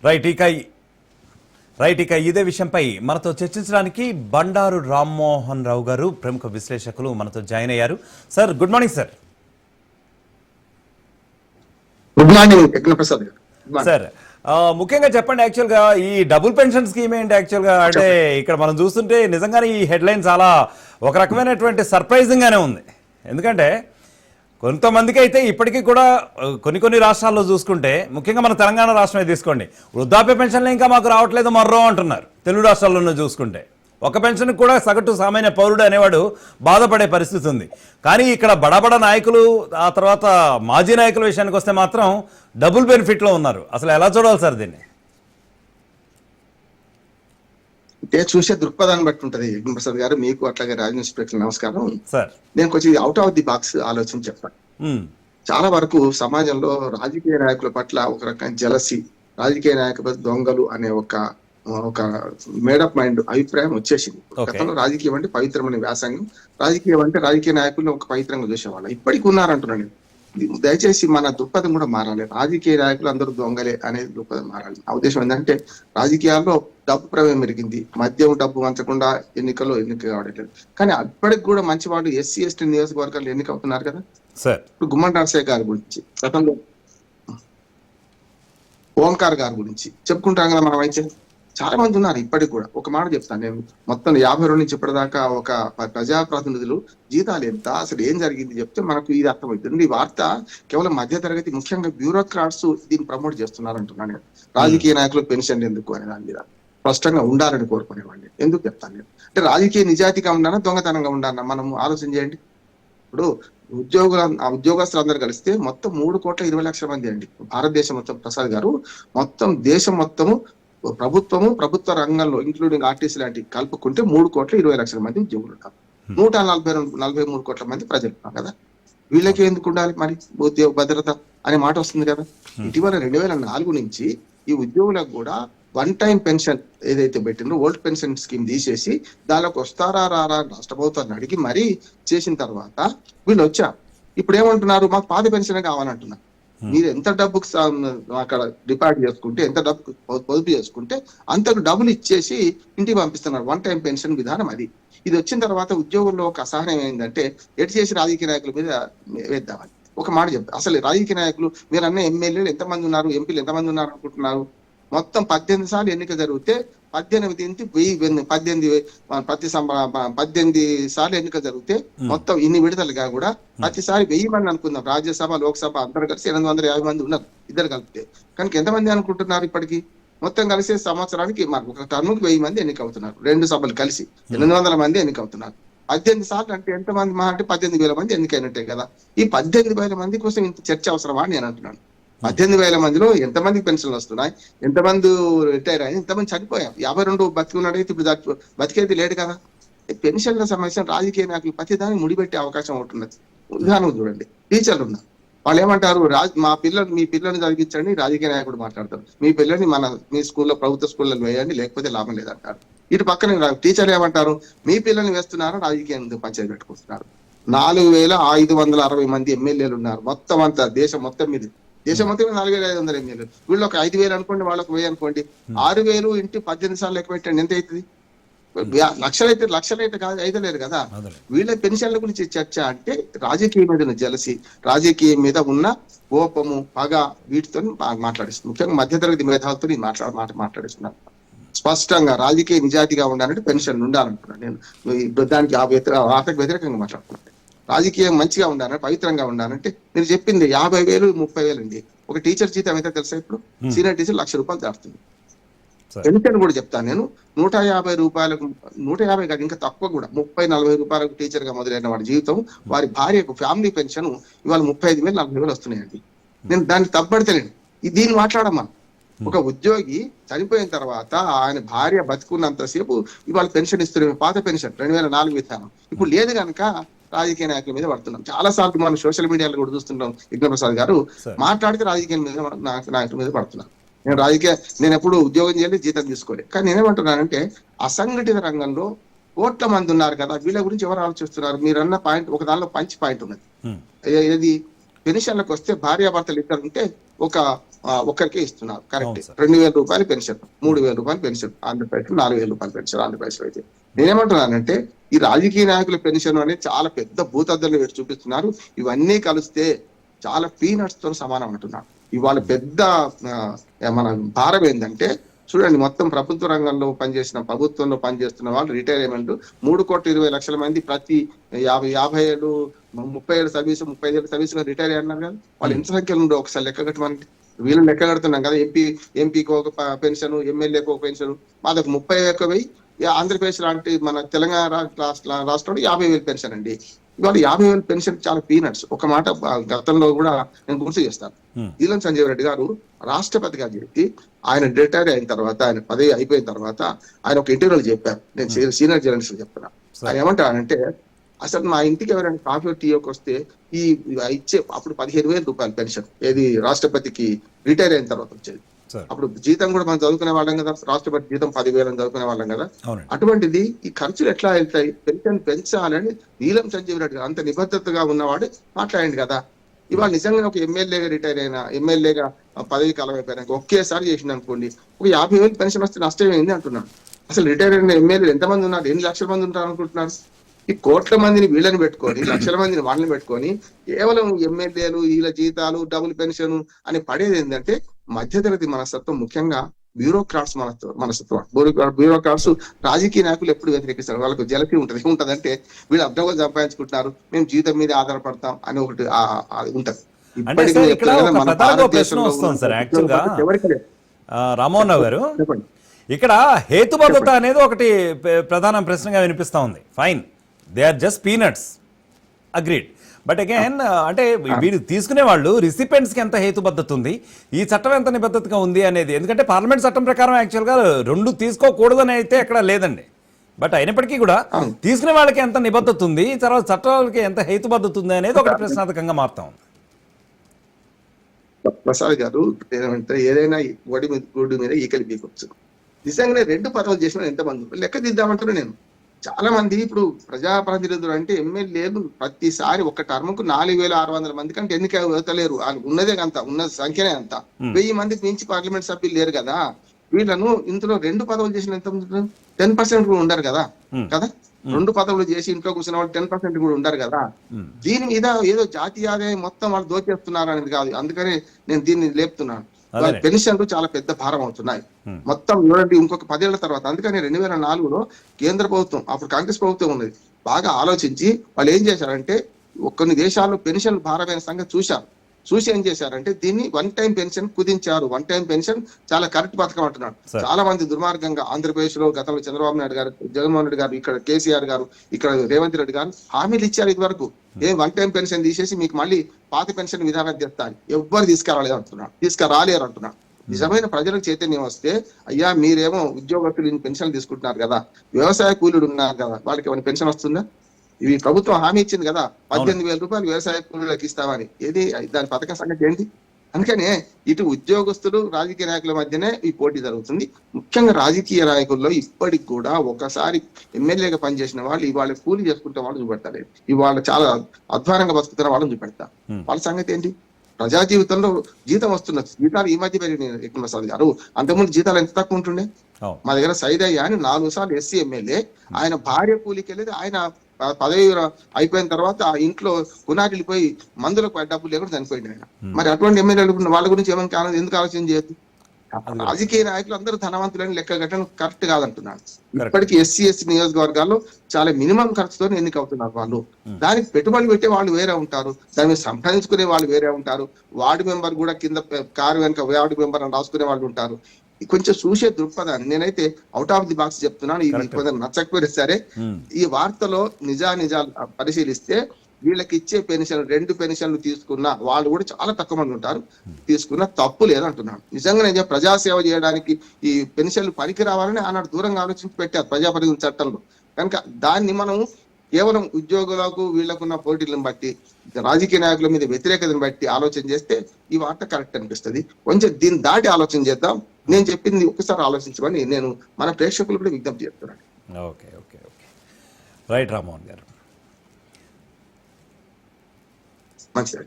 Right ఇక ఇదే విషయంపై మనతో చర్చించడానికి బండారు రామ్మోహన్ రావు గారు ప్రముఖ విశ్లేషకులు మనతో జాయిన్ అయ్యారు. Sir good morning sir. Good morning Yajnaprasad garu. Sir ముఖ్యంగా చెప్పండి, యాక్చువల్గా ఈ డబుల్ పెన్షన్ స్కీమ్ ఏంటి యాక్చువల్గా? అంటే ఇక్కడ మనం చూస్తుంటే నిజంగానే ఈ హెడ్లైన్ చాలా ఒక రకమైనటువంటి సర్ప్రైజింగ్ గానే ఉంది. ఎందుకంటే కొంతమందికి అయితే ఇప్పటికీ కూడా కొన్ని రాష్ట్రాల్లో చూసుకుంటే, ముఖ్యంగా మన తెలంగాణ రాష్ట్రమే తీసుకోండి, వృద్ధాప్య పెన్షన్లు ఇంకా మాకు రావట్లేదు మర్రో అంటున్నారు. తెలుగు రాష్ట్రాల్లోనూ చూసుకుంటే ఒక పెన్షన్ కూడా సగటు సామాన్య పౌరుడు అనేవాడు బాధపడే పరిస్థితి ఉంది. కానీ ఇక్కడ బడబడ నాయకులు, ఆ తర్వాత మాజీ నాయకుల విషయానికి వస్తే మాత్రం డబుల్ బెనిఫిట్లో ఉన్నారు. అసలు ఎలా చూడాలి సార్ దీన్ని? అంటే చూసే దృక్పథాన్ని బట్టి ఉంటది యజ్ఞప్రసాద్ గారు. మీకు అట్లాగే రాజనీతి ప్రేక్షకులకు నమస్కారం సార్. నేను కొంచెం అవుట్ ఆఫ్ ది బాక్స్ ఆలోచన చెప్తాను. చాలా వరకు సమాజంలో రాజకీయ నాయకుల పట్ల ఒక రకమైన జలసి, రాజకీయ నాయకుల దొంగలు అనే ఒక మేడప్ మైండ్ అభిప్రాయం వచ్చేసింది. గతంలో రాజకీయం అంటే పవిత్రమైన వ్యాసంగం, రాజకీయం అంటే రాజకీయ నాయకులను ఒక పవిత్రంగా చూసేవాళ్ళు. ఇప్పటికి ఉన్నారంటున్నాను నేను. దయచేసి మన దృక్పథం కూడా మారాలి. రాజకీయ నాయకులు అందరూ దొంగలే అనేది దృక్పథం మారాలి. నా ఉద్దేశం ఏంటంటే రాజకీయాల్లో డబ్బు ప్రమేయం పెరిగింది, మద్యం డబ్బు వంచకుండా ఎన్నిక కావట్లేదు. కానీ అప్పటికి కూడా మంచి వాళ్ళు ఎస్సీ ఎస్టీ నియోజకవర్గాలు ఎన్నిక అవుతున్నారు కదా. ఇప్పుడు గుమ్మడి నరసయ్య గారి గురించి, గతంలో ఓంకార్ గారి గురించి చెప్పుకుంటాం కదా మనం. అయితే చాలా మంది ఉన్నారు ఇప్పటికి కూడా. ఒక మాట చెప్తాను నేను, మొత్తం 52 నుంచి ఇప్పటిదాకా ఒక ప్రజాప్రతినిధులు జీతాలు ఎంత, అసలు ఏం జరిగింది చెప్తే మనకు ఇది అర్థమవుతుంది. ఈ వార్త కేవలం మధ్యతరగతి, ముఖ్యంగా బ్యూరోక్రాట్స్ దీన్ని ప్రమోట్ చేస్తున్నారు అంటున్నాను నేను. రాజకీయ నాయకులు పెన్షన్ ఎందుకు అనే దాని మీద స్పష్టంగా ఉండాలని కోరుకునేవాడిని. ఎందుకు చెప్తాను నేను అంటే, రాజకీయ నిజాయితీగా ఉండాలా, దొంగతనంగా ఉండాలా, మనం ఆలోచన చేయండి. ఇప్పుడు ఉద్యోగస్తులు అందరూ కలిస్తే మొత్తం 3,20,00,000 మంది అండి భారతదేశం మొత్తం. ప్రసాద్ గారు, మొత్తం దేశం మొత్తము ప్రభుత్వ రంగంలో ఇంక్లూడింగ్ ఆర్టీసీ లాంటి కలుపుకుంటే 3,20,00,000 మంది ఉద్యోగులు ఉంటారు. 143 కోట్ల మంది ప్రజలు ఉన్నారు కదా. వీళ్ళకి ఎందుకు ఉండాలి మరి ఉద్యోగ భద్రత అనే మాట వస్తుంది కదా. ఇటీవల 2004 నుంచి ఈ ఉద్యోగులకు కూడా వన్ టైం పెన్షన్ ఏదైతే పెట్టిందో ఓల్డ్ పెన్షన్ స్కీమ్ తీసేసి దానిలోకి వస్తారా రారా రాష్ట్ర ప్రభుత్వాన్ని అడిగి మరీ చేసిన తర్వాత వీళ్ళు వచ్చారు. ఇప్పుడు ఏమంటున్నారు, మాకు పాత పెన్షన్ కావాలంటున్నారు. మీరు ఎంత డబ్బుకు అక్కడ డిపాజిట్ చేసుకుంటే, ఎంత డబ్బు పొదుపు చేసుకుంటే అంతకు డబ్బులు ఇచ్చేసి ఇంటికి పంపిస్తున్నారు. వన్ టైం పెన్షన్ విధానం అది. ఇది వచ్చిన తర్వాత ఉద్యోగుల్లో ఒక అసహనం ఏంటంటే, ఎటు చేసి రాజకీయ నాయకుల మీద వేద్దామని. ఒక మాట చెప్తా, అసలు రాజకీయ నాయకులు మీరు అన్న ఎమ్మెల్యేలు ఎంతమంది ఉన్నారు, ఎంపీలు ఎంతమంది ఉన్నారు అనుకుంటున్నారు? మొత్తం 18 సార్లు ఎన్నిక జరిగితే 18 సార్లు ఎన్నిక జరిగితే మొత్తం ఇన్ని విడతలుగా కూడా ప్రతిసారి 1000 మంది అనుకుందాం. రాజ్యసభ లోక్సభ అందరూ కలిసి 850 మంది ఉన్నారు ఇద్దరు కలిపితే. కనుక ఎంతమంది అనుకుంటున్నారు ఇప్పటికి? మొత్తం కలిసి సంవత్సరానికి మనకు ఒక టర్ముకి 1000 మంది ఎన్నిక అవుతున్నారు. 2 సభలు కలిసి 800 మంది ఎన్నిక అవుతున్నారు. 18 సార్లు అంటే ఎంతమంది? మా అంటే 18,000 మంది ఎన్నికైనట్టే కదా. ఈ 18,000 మంది కోసం ఇంత చర్చ అవసరమా అని నేను అంటున్నాను. 18,000 మందిలో ఎంతమందికి పెన్షన్లు వస్తున్నాయి, ఎంతమంది రిటైర్ అయ్యి, ఎంతమంది చనిపోయారు? 52 బతికున్నాడైతే ఇప్పుడు బతికేది లేడు కదా. పెన్షన్ల సమస్య రాజకీయ నాయకులు ప్రతిదాన్ని ముడిపెట్టే అవకాశం ఉంటున్నది. ఉదాహరణ చూడండి, టీచర్లు ఉన్నారు. వాళ్ళు ఏమంటారు, మీ పిల్లల్ని చదివించండి, రాజకీయ నాయకుడు మాట్లాడతారు. మీ పిల్లల్ని మీ స్కూల్లో ప్రభుత్వ స్కూల్లో వేయండి, లేకపోతే లాభం లేదంటారు. ఇటు పక్కన టీచర్లు ఏమంటారు, మీ పిల్లల్ని వేస్తున్నారా, రాజకీయం పంచాయతీ పెట్టుకుంటున్నారు. 4,560 మంది ఎమ్మెల్యేలు ఉన్నారు మొత్తం అంతా దేశం మొత్తం మీద. 4,500 ఎమ్మెల్యేలు. వీళ్ళు ఒక 5,000 అనుకోండి, వాళ్ళకి 1000 అనుకోండి. 6,000 ఇంటి 18 సార్లు లెక్క పెట్టండి, ఎంత అవుతుంది? లక్షలైతే కాదు, అయితలేరు కదా. వీళ్ళ పెన్షన్ల గురించి చర్చ అంటే రాజకీయం మీద ఉన్న జలసి, రాజకీయం మీద ఉన్న కోపము, పగ, వీటితో మాట్లాడిస్తుంది. ముఖ్యంగా మధ్యతరగతి మేధావులతో మాట్లాడిస్తున్నారు. స్పష్టంగా రాజకీయ నిజాయితీగా ఉండాలంటే పెన్షన్ ఉండాలంటున్నాను నేను. దానికి వార్తకు వ్యతిరేకంగా మాట్లాడుతున్నాను. రాజకీయం మంచిగా ఉండాలంటే, పవిత్రంగా ఉండాలంటే మీరు చెప్పింది 50,000 30,000 అండి. ఒక టీచర్ జీతం అయితే తెలుసా? ఇప్పుడు సీనియర్ టీచర్ ₹1,00,000 దాటుతుంది. పెన్షన్ కూడా చెప్తాను నేను, 150 రూపాయలకు, 150 కాదు ఇంకా తక్కువ కూడా, 30-40 రూపాయలకు టీచర్ గా మొదలైన వాడి జీవితం, వారి భార్యకు ఫ్యామిలీ పెన్షన్ ఇవాళ 35,000 40,000 వస్తున్నాయండి. నేను దాన్ని తప్పడతలేను. దీన్ని మాట్లాడమ్మా. ఒక ఉద్యోగి చనిపోయిన తర్వాత ఆయన భార్య బతుకున్నంతసేపు ఇవాళ పెన్షన్ ఇస్తున్నారు. పాత పెన్షన్ 2004 విధానం ఇప్పుడు లేదు కనుక రాజకీయ నాయకుల మీద పడుతున్నాం. చాలా సార్లు మనం సోషల్ మీడియాలో కూడా చూస్తుంటాం. యజ్ఞప్రసాద్ గారు మాట్లాడితే రాజకీయాల మీద నాయకుల మీద పడుతున్నారు. నేను ఎప్పుడు ఉద్యోగం చేయాలి, జీతం తీసుకోలేదు. కానీ నేనేమంటున్నానంటే, అసంఘటిత రంగంలో కోట్ల మంది ఉన్నారు కదా, వీళ్ళ గురించి ఎవరు ఆలోచిస్తున్నారు? మీరు అన్న పాయింట్, ఒక దానిలో పంచ్ పాయింట్ ఉన్నది. ఏది? పెన్షన్లకు వస్తే భార్యాభర్తలు ఇద్దరు ఉంటే ఒక ఒక్కరికే ఇస్తున్నారు. కరెక్ట్. అవును సార్. 2,000 రూపాయలు పెన్షన్, 3,000 రూపాయలు పెన్షన్ ఆంధ్రప్రదేశ్, 4,000 రూపాయలు పెన్షన్ ఆంధ్రప్రదేశ్ అయితే. నేనేమంటున్నానంటే ఈ రాజకీయ నాయకుల పెన్షన్ అనేది చాలా పెద్ద భూతద్దలు పెట్టి చూపిస్తున్నారు. ఇవన్నీ కలిస్తే చాలా పీనట్స్ తో సమానం అంటున్నారు. ఇవాళ పెద్ద మన భారం ఏంటంటే చూడండి, మొత్తం ప్రభుత్వ రంగంలో ప్రభుత్వంలో పనిచేస్తున్న వాళ్ళు రిటైర్మెంట్ 3,20,00,000 మంది ప్రతి 50 ఏళ్ళు 30 ఏళ్ళ సర్వీస్ 35 ఏళ్ళ సర్వీస్ రిటైర్ అయ్యారు కదా. వాళ్ళు ఎంత సంఖ్యలో ఉండో ఒకసారి లెక్క కట్టమంటే వీళ్ళని లెక్క కడుతున్నాం కదా. ఎంపీకి ఒక పెన్షన్, ఎమ్మెల్యేకి ఒక పెన్షన్, మాదొక 31,000. ఆంధ్రప్రదేశ్ లాంటి మన తెలంగాణ రాష్ట్రంలో 50,000 పెన్షన్ అండి. ఇవాళ 50,000 పెన్షన్ చాలా పీనట్స్. ఒక మాట గతంలో కూడా నేను గుర్తు చేస్తాను. నీలం సంజీవ్ రెడ్డి గారు రాష్ట్రపతిగా చెప్పి ఆయన రిటైర్ అయిన తర్వాత, ఆయన పదవి అయిపోయిన తర్వాత ఆయన ఒక ఇంటర్వ్యూలో చెప్పారు. నేను సీనియర్ జర్నలిస్ట్ చెప్తున్నా. ఆయన ఏమంటారంటే అసలు మా ఇంటికి ఎవరైనా కాఫీ టీకి వస్తే ఈ ఇచ్చే అప్పుడు 15,000 రూపాయలు పెన్షన్ ఏది రాష్ట్రపతికి రిటైర్ అయిన తర్వాత వచ్చేది. అప్పుడు జీతం కూడా మనం చదువుకునే వాళ్ళం కదా, రాష్ట్రపతి జీతం 10,000 చదువుకునే వాళ్ళం కదా. అటువంటిది ఈ ఖర్చులు ఎట్లా వెళ్తాయి, పెన్షన్ పెంచాలని నీలం సంజీవ్ రెడ్డి అంత నిబద్ధతగా ఉన్నవాడు మాట్లాడింది కదా. ఇవాళ నిజంగా ఒక ఎమ్మెల్యేగా రిటైర్ అయినా, ఎమ్మెల్యేగా పదవి కాలం అయిపోయినాక ఒకేసారి చేసింది అనుకోండి, ఒక 50,000 పెన్షన్ వస్తే నష్టం ఏంది అంటున్నాను. అసలు రిటైర్ అయిన ఎమ్మెల్యేలు ఎంతమంది ఉన్నారు, ఎన్ని లక్షల మంది ఉంటారు అనుకుంటున్నారు? ఈ కోట్ల మందిని వీళ్ళని పెట్టుకొని, లక్షల మందిని వాళ్ళని పెట్టుకొని కేవలం ఎమ్మెల్యేలు వీళ్ళ జీతాలు డబుల్ పెన్షన్ అని పడేది ఏంటంటే మధ్యతరగతి మనస్తత్వం, ముఖ్యంగా బ్యూరోక్రాట్స్ మనస్తత్వం. బ్యూరోక్రాట్స్ రాజకీయ నాయకులు ఎప్పుడు వ్యతిరేకిస్తారు. వాళ్ళకు జలసి ఉంటది. ఏముంటదంటే వీళ్ళు అర్థంగా సంపాదించుకుంటున్నారు, మేము జీతం మీద ఆధారపడతాం అని ఒకటి ఉంటది. రామ్మోహన్ రావు గారు, ఇక్కడ హేతుబద్ధత అనేది ఒకటి ప్రధాన ప్రశ్నగా వినిపిస్తా ఉంది. Fine, they are just peanuts, agreed. But again అంటే వీరు తీసుకునే వాళ్ళు రిసిపెంట్స్ కి ఎంత హేతుబద్ధత ఉంది, ఈ చట్టం ఎంత నిబద్ధతగా ఉంది అనేది. ఎందుకంటే పార్లమెంట్ చట్టం ప్రకారం యాక్చువల్గా 2 తీసుకోకూడదని అయితే ఎక్కడ లేదండి. బట్ అయినప్పటికీ కూడా తీసుకునే వాళ్ళకి ఎంత నిబద్ధత ఉంది, తర్వాత చట్టాలకి ఎంత హేతుబద్ధత ఉంది అనేది ఒకటి ప్రశ్నార్థకంగా మారుతా ఉంది. ప్రసాద్ గారు, ఏదైనా గుడ్డు మీద ఈకలి పీకొచ్చు. నిజంగానే 2 పదవులు చేసిన ఎంతమంది లెక్క దిద్దామంటారు. నేను చాలా మంది ఇప్పుడు ప్రజాప్రతినిధులు అంటే ఎమ్మెల్యేలు ప్రతిసారి ఒక టర్మ్ కు 4,600 మంది కంటే ఎన్నిక అవుతలేరు. ఉన్నదే అంత, ఉన్న సంఖ్యనే అంత. 1000 మందికి మించి పార్లమెంట్ సభ్యులు లేరు కదా. వీళ్ళను ఇందులో 2 పదవులు చేసిన ఎంత 10% కూడా ఉండరు కదా. 2 పదవులు చేసి ఇంట్లో కూర్చున్న వాళ్ళు 10% కూడా ఉండరు కదా. దీని మీద ఏదో జాతీయ ఆదాయం మొత్తం వాళ్ళు దోచేస్తున్నారు అనేది కాదు. అందుకనే నేను దీన్ని లేపుతున్నాను. పెన్షన్లు చాలా పెద్ద భారం అవుతున్నాయి. మొత్తం చూడండి, ఇంకొక 10 ఏళ్ల తర్వాత, అందుకని 2004లో కేంద్ర ప్రభుత్వం, అప్పుడు కాంగ్రెస్ ప్రభుత్వం ఉన్నది, బాగా ఆలోచించి వాళ్ళు ఏం చేశారంటే కొన్ని దేశాల్లో పెన్షన్ భారమైన సంగతి చూసి ఏం చేశారంటే దీన్ని 1 టైం పెన్షన్ కుదించారు. 1 టైం పెన్షన్ చాలా కరెక్ట్ పథకం అంటున్నాడు. చాలా మంది దుర్మార్గంగా ఆంధ్రప్రదేశ్ లో గతంలో చంద్రబాబు నాయుడు గారు, జగన్మోహన్ రెడ్డి గారు, ఇక్కడ కేసీఆర్ గారు, ఇక్కడ రేవంత్ రెడ్డి గారు హామీలు ఇచ్చారు. ఇది వరకు 1 టైం పెన్షన్ తీసేసి మీకు మళ్ళీ పాత పెన్షన్ విధానం తెస్తాను, ఎవ్వరు తీసుకురాలేరు అంటున్నాడు. నిజమైన ప్రజలకు చైతన్యం వస్తే, అయ్యా మీరేమో ఉద్యోగస్తులు పెన్షన్ తీసుకుంటున్నారు కదా, వ్యవసాయ కూలీలు ఉన్నారు కదా, వాళ్ళకి ఏమైనా పెన్షన్ వస్తుందా? ఇవి ప్రభుత్వం హామీ ఇచ్చింది కదా, 18,000 రూపాయలు వ్యవసాయ కూలీలకు ఇస్తామని. ఏది దాని పథకం సంగతి ఏంటి? అందుకనే ఇటు ఉద్యోగస్తులు రాజకీయ నాయకుల మధ్యనే ఈ పోటీ జరుగుతుంది. ముఖ్యంగా రాజకీయ నాయకుల్లో ఇప్పటికి కూడా ఒకసారి ఎమ్మెల్యేగా పనిచేసిన వాళ్ళు ఇవాళ కూలీ చేసుకుంటే వాళ్ళు చూపెడతారు, ఇవాళ చాలా అధ్వానంగా బతుకుతున్న వాళ్ళని చూపెడతారు. వాళ్ళ సంగతి ఏంటి? ప్రజా జీవితంలో జీతం వస్తున్నది. జీతాలు ఈ మధ్య పెరిగినాయి ఎక్కువ ప్రసాద్ గారు. అంతకుముందు జీతాలు ఎంత తక్కువ ఉంటుండే. మా దగ్గర సైదయ్య అని 4 సార్లు ఎస్సీ ఎమ్మెల్యే, ఆయన భార్య కూలికి వెళ్ళేది. ఆయన పదవి అయిపోయిన తర్వాత ఆ ఇంట్లో పునాగిలిపోయి మందులకు డబ్బులు లేకుండా చనిపోయింది ఆయన. మరి అటువంటి ఎమ్మెల్యేలు వాళ్ళ గురించి ఎందుకు ఆలోచన చేయొద్దు? రాజకీయ నాయకులు అందరూ ధనవంతులని లెక్క కట్టడం కరెక్ట్ కాదంటున్నాను. ఇప్పటికీ ఎస్సీ నియోజకవర్గాల్లో చాలా మినిమం ఖర్చుతో ఎన్నికవుతున్నారు వాళ్ళు. దానికి పెట్టుబడి పెట్టే వాళ్ళు వేరే ఉంటారు, దాన్ని సంపాదించుకునే వాళ్ళు వేరే ఉంటారు. వార్డు మెంబర్ కూడా కింద కారు వెనక వార్డు మెంబర్ అని రాసుకునే వాళ్ళు ఉంటారు. కొంచెం చూసే దృక్పథాన్ని నేనైతే అవుట్ ఆఫ్ ది బాక్స్ చెప్తున్నాను. ఇది కొంచెం నచ్చకపోయినా సరే, ఈ వార్తలో నిజాలు పరిశీలిస్తే వీళ్ళకి ఇచ్చే పెన్షన్ 2 పెన్షన్లు తీసుకున్న వాళ్ళు కూడా చాలా తక్కువ మంది ఉంటారు. తీసుకున్న తప్పు లేదంటున్నాను. నిజంగా నేను ప్రజాసేవ చేయడానికి ఈ పెన్షన్లు పనికి రావాలని ఆనాడు దూరంగా ఆలోచించి పెట్టారు ప్రజాప్రతినిధి చట్టంలో. కనుక దాన్ని మనం కేవలం ఉద్యోగులకు వీళ్ళకున్న పోటీలను బట్టి, రాజకీయ నాయకుల మీద వ్యతిరేకతను బట్టి ఆలోచన చేస్తే ఈ వార్త కరెక్ట్ అనిపిస్తుంది. కొంచెం దీన్ని దాటి ఆలోచన చేద్దాం. నేను చెప్పింది ఒకసారి ఆలోచించమని నేను మన ప్రేక్షకులు కూడా విజ్ఞప్తి చేస్తున్నాను. ఓకే, రైట్ రామ్మోహన్ గారు, మంచిది.